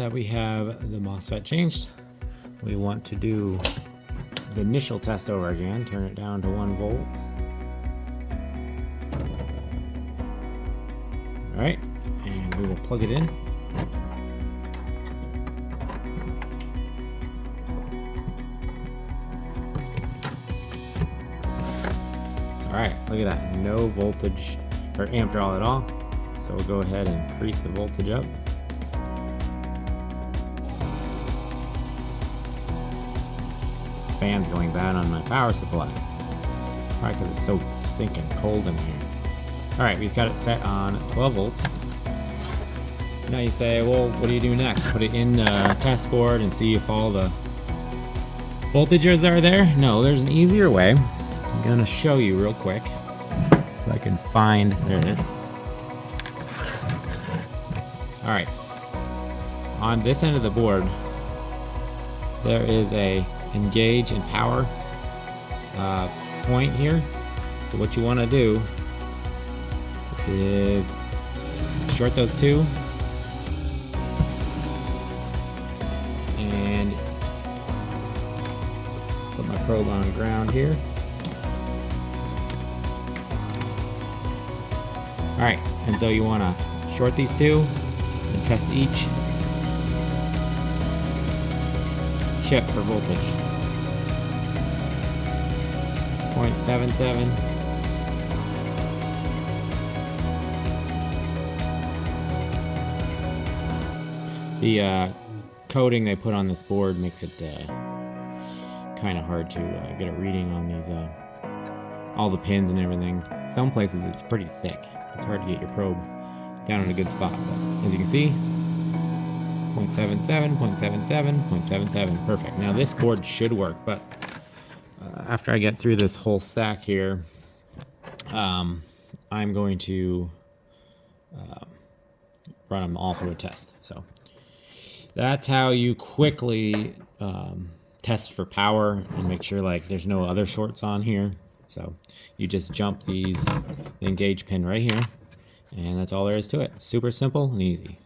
that we have the MOSFET changed, we want to do the initial test over again. Turn it down to 1 volt. All right, and we will plug it in. All right, look at that, no voltage or amp draw at all. So we'll go ahead and increase the voltage up. Fan's going bad on my power supply. Probably because it's so stinking cold in here. All right, we've got it set on 12 volts. Now you say, well, what do you do next? Put it in the test board and see if all the voltages are there? No, there's an easier way. I'm gonna show you real quick. If I can find, there it is. All right, on this end of the board, there is a engage and power point here. So what you want to do is short those two and put my probe on ground here. All right, and so you want to short these two and test each chip for voltage. 0.77. The coating they put on this board makes it kind of hard to get a reading on these all the pins and everything. Some places it's pretty thick. It's hard to get your probe down in a good spot, but as you can see, 0.77, 0.77, 0.77, perfect. Now this board should work, but after I get through this whole stack here, I'm going to run them all through a test. So that's how you quickly test for power and make sure like there's no other shorts on here. So you just jump the engage pin right here, and that's all there is to it. Super simple and easy.